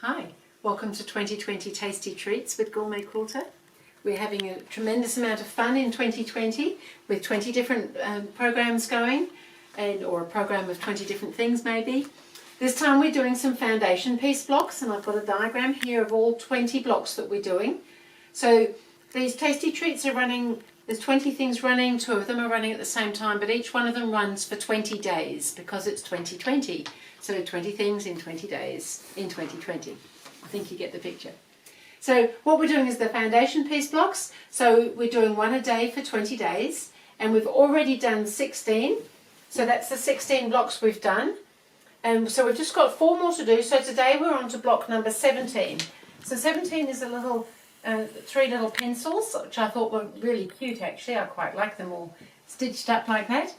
Hi, welcome to 2020 Tasty Treats with GourmetQuilter. We're having a tremendous amount of fun in 2020 with 20 different programs going, or a program of 20 different things maybe. This time we're doing some foundation piece blocks, and I've got a diagram here of all 20 blocks that we're doing. So these Tasty Treats are running, there's 20 things running, 2 of them are running at the same time, but each one of them runs for 20 days because it's 2020. So 20 things in 20 days in 2020. I think you get the picture. So what we're doing is the foundation piece blocks. So we're doing one a day for 20 days, and we've already done 16. So that's the 16 blocks we've done. And so we've just got 4 more to do. So today we're on to block number 17. So 17 is a little 3 little pencils, which I thought were really cute actually. I quite like them all stitched up like that.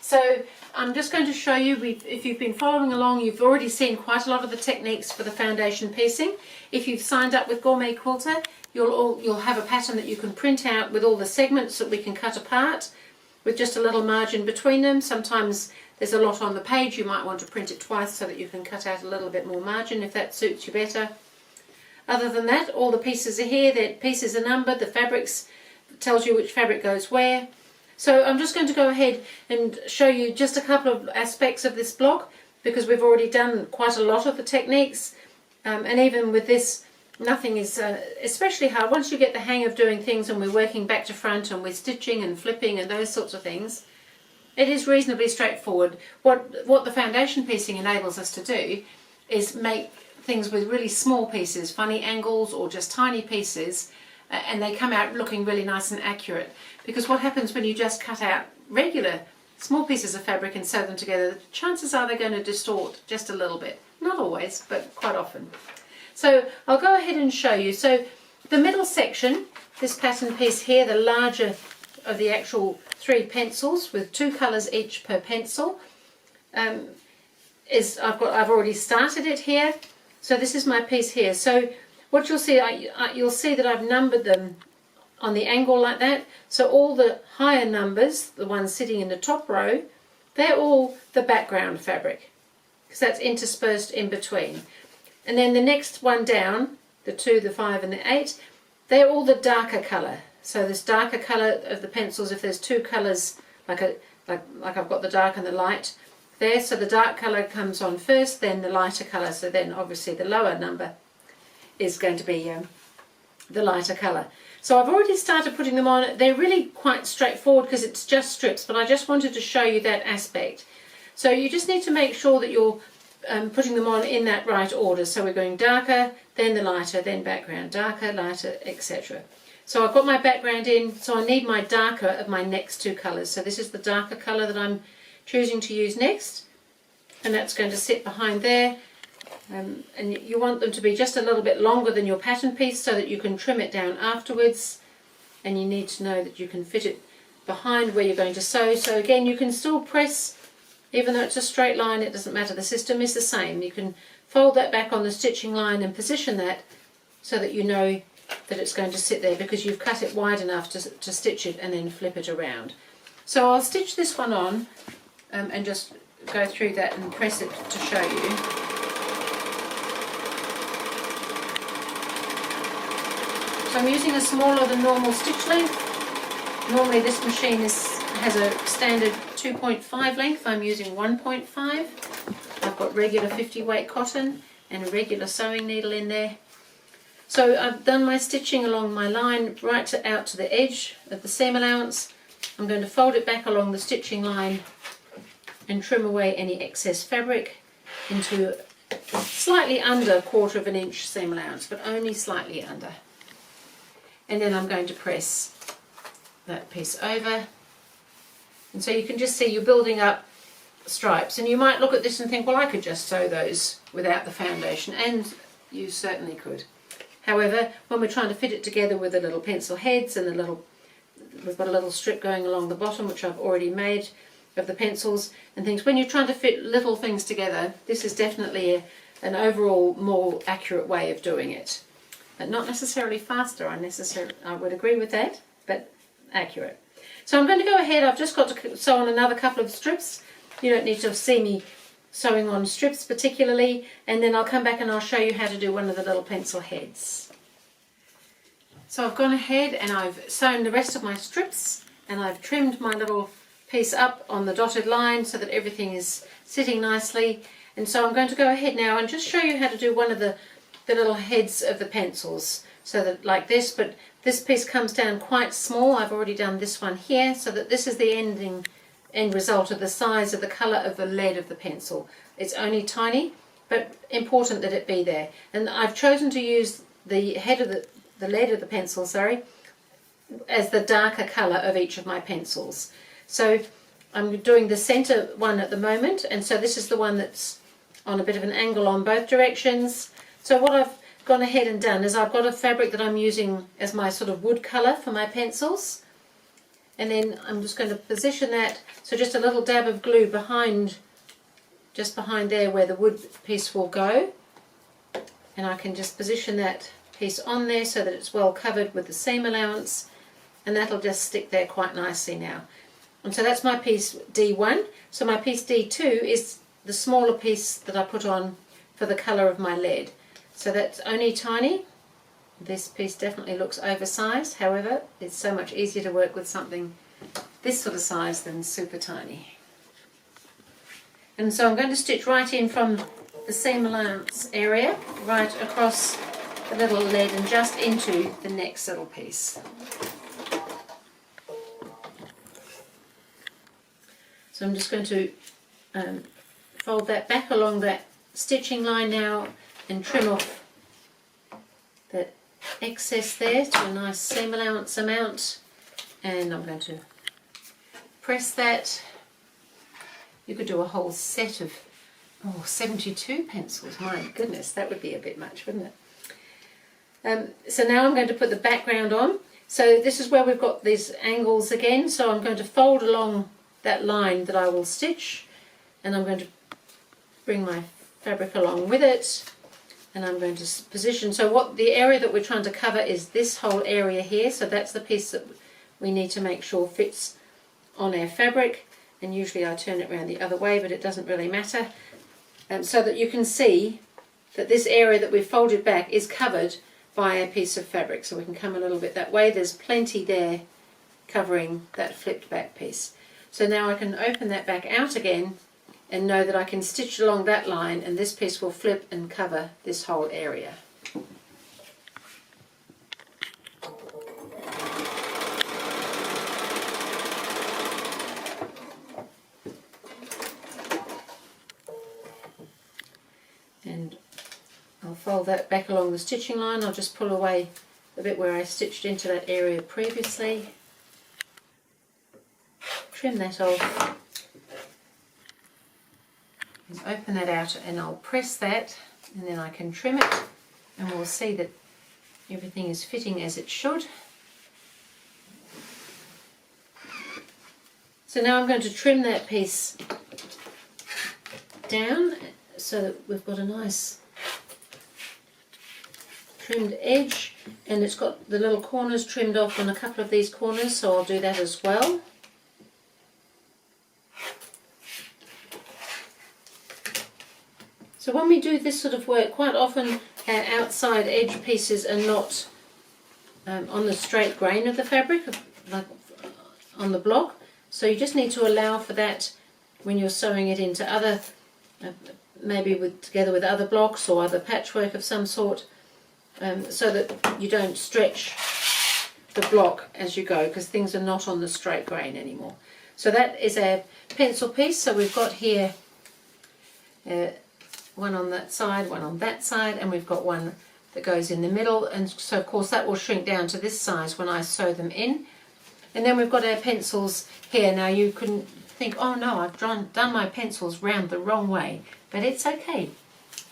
So I'm just going to show you, if you've been following along, you've already seen quite a lot of the techniques for the foundation piecing. If you've signed up with GourmetQuilter, you'll have a pattern that you can print out with all the segments that we can cut apart with just a little margin between them. Sometimes there's a lot on the page, you might want to print it twice so that you can cut out a little bit more margin if that suits you better. Other than that, all the pieces are here, the pieces are numbered, the fabrics tells you which fabric goes where. So I'm just going to go ahead and show you just a couple of aspects of this block because we've already done quite a lot of the techniques, and even with this nothing is especially hard. Once you get the hang of doing things and we're working back to front and we're stitching and flipping and those sorts of things, it is reasonably straightforward. What the foundation piecing enables us to do is make things with really small pieces, funny angles or just tiny pieces, and they come out looking really nice and accurate. Because what happens when you just cut out regular small pieces of fabric and sew them together, the chances are they're going to distort just a little bit. Not always, but quite often. So I'll go ahead and show you. So the middle section, this pattern piece here, the larger of the actual 3 pencils with 2 colours each per pencil, I've already started it here. So this is my piece here. So what you'll see, you'll see that I've numbered them on the angle like that. So all the higher numbers, the ones sitting in the top row, they're all the background fabric because that's interspersed in between. And then the next one down, the 2, the 5 and the 8, they're all the darker colour. So this darker colour of the pencils, if there's 2 colours, like I've got the dark and the light there, so the dark colour comes on first, then the lighter colour, so then obviously the lower number is going to be the lighter colour. So I've already started putting them on. They're really quite straightforward because it's just strips, but I just wanted to show you that aspect. So you just need to make sure that you're putting them on in that right order. So we're going darker, then the lighter, then background, darker, lighter, etc. So I've got my background in, so I need my darker of my next 2 colours. So this is the darker colour that I'm choosing to use next, and that's going to sit behind there. And you want them to be just a little bit longer than your pattern piece so that you can trim it down afterwards, and you need to know that you can fit it behind where you're going to sew. So again, you can still press, even though it's a straight line, it doesn't matter, the system is the same. You can fold that back on the stitching line and position that so that you know that it's going to sit there because you've cut it wide enough to stitch it and then flip it around. So I'll stitch this one on and just go through that and press it to show you. So I'm using a smaller than normal stitch length. Normally this machine has a standard 2.5 length. I'm using 1.5. I've got regular 50 weight cotton and a regular sewing needle in there. So I've done my stitching along my line right out to the edge of the seam allowance. I'm going to fold it back along the stitching line and trim away any excess fabric into slightly under 1/4 inch seam allowance, but only slightly under. And then I'm going to press that piece over, and so you can just see you're building up stripes. And you might look at this and think, well, I could just sew those without the foundation, and you certainly could. However, when we're trying to fit it together with the little pencil heads and we've got a little strip going along the bottom which I've already made of the pencils and things, when you're trying to fit little things together, this is definitely an overall more accurate way of doing it. But not necessarily faster, I would agree with that, but accurate. So I'm going to go ahead, I've just got to sew on another couple of strips. You don't need to see me sewing on strips particularly, and then I'll come back and I'll show you how to do one of the little pencil heads. So I've gone ahead and I've sewn the rest of my strips, and I've trimmed my little piece up on the dotted line so that everything is sitting nicely. And so I'm going to go ahead now and just show you how to do one of the little heads of the pencils, so that like this, but this piece comes down quite small. I've already done this one here, so that this is the end result of the size of the colour of the lead of the pencil. It's only tiny, but important that it be there. And I've chosen to use the head of the lead of the pencil, as the darker colour of each of my pencils. So I'm doing the centre one at the moment, and so this is the one that's on a bit of an angle on both directions. So what I've gone ahead and done is I've got a fabric that I'm using as my sort of wood colour for my pencils, and then I'm just going to position that, so just a little dab of glue just behind there where the wood piece will go, and I can just position that piece on there so that it's well covered with the seam allowance, and that'll just stick there quite nicely now. And so that's my piece D1. So my piece D2 is the smaller piece that I put on for the colour of my lead. So that's only tiny. This piece definitely looks oversized, however it's so much easier to work with something this sort of size than super tiny. And so I'm going to stitch right in from the seam allowance area right across the little lead and just into the next little piece. So I'm just going to fold that back along that stitching line now and trim off that excess there to a nice seam allowance amount, and I'm going to press that. You could do a whole set of 72 pencils. My goodness, that would be a bit much, wouldn't it? So now I'm going to put the background on. So this is where we've got these angles again, so I'm going to fold along that line that I will stitch, and I'm going to bring my fabric along with it, and I'm going to position. So what the area that we're trying to cover is this whole area here, so that's the piece that we need to make sure fits on our fabric, and usually I turn it around the other way, but it doesn't really matter, so that you can see that this area that we've folded back is covered by a piece of fabric. So we can come a little bit that way. There's plenty there covering that flipped back piece. So now I can open that back out again and know that I can stitch along that line, and this piece will flip and cover this whole area. And I'll fold that back along the stitching line. I'll just pull away the bit where I stitched into that area previously. Trim that off and open that out, and I'll press that, and then I can trim it, and we'll see that everything is fitting as it should. So now I'm going to trim that piece down so that we've got a nice trimmed edge, and it's got the little corners trimmed off on a couple of these corners, so I'll do that as well. So when we do this sort of work, quite often our outside edge pieces are not on the straight grain of the fabric, like on the block. So you just need to allow for that when you're sewing it into other, maybe together with other blocks or other patchwork of some sort, so that you don't stretch the block as you go, because things are not on the straight grain anymore. So that is our pencil piece. So we've got here one on that side, one on that side, and we've got one that goes in the middle, and so of course that will shrink down to this size when I sew them in. And then we've got our pencils here. Now you couldn't think, oh no, I've done my pencils round the wrong way, but it's okay.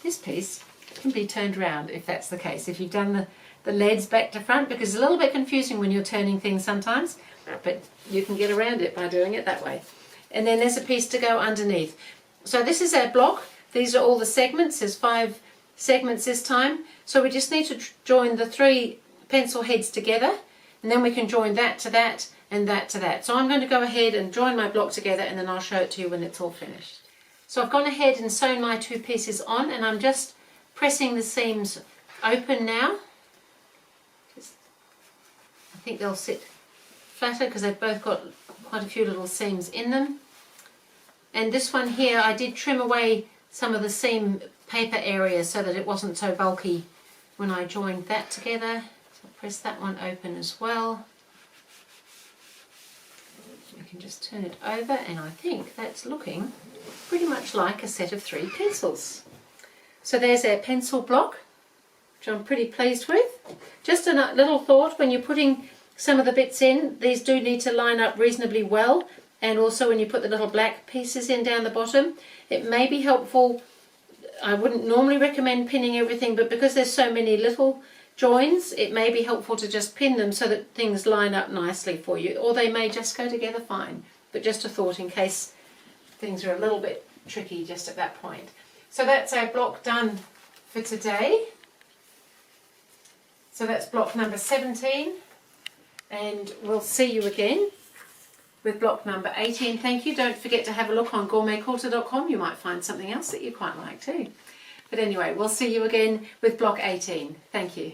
This piece can be turned round if that's the case, if you've done the leads back to front, because it's a little bit confusing when you're turning things sometimes, but you can get around it by doing it that way. And then there's a piece to go underneath. So this is our block. These are all the segments. There's 5 segments this time. So we just need to join the 3 pencil heads together, and then we can join that to that and that to that. So I'm going to go ahead and join my block together, and then I'll show it to you when it's all finished. So I've gone ahead and sewn my 2 pieces on, and I'm just pressing the seams open now. I think they'll sit flatter because they've both got quite a few little seams in them. And this one here, I did trim away some of the seam paper area so that it wasn't so bulky when I joined that together. So I'll press that one open as well. We can just turn it over, and I think that's looking pretty much like a set of 3 pencils. So there's our pencil block, which I'm pretty pleased with. Just a little thought, when you're putting some of the bits in, these do need to line up reasonably well, and also when you put the little black pieces in down the bottom, it may be helpful. I wouldn't normally recommend pinning everything, but because there's so many little joins, it may be helpful to just pin them so that things line up nicely for you, or they may just go together fine. But just a thought in case things are a little bit tricky just at that point. So that's our block done for today. So that's block number 17, and we'll see you again with block number 18. Thank you. Don't forget to have a look on GourmetQuilter.com. You might find something else that you quite like too. But anyway, we'll see you again with block 18. Thank you.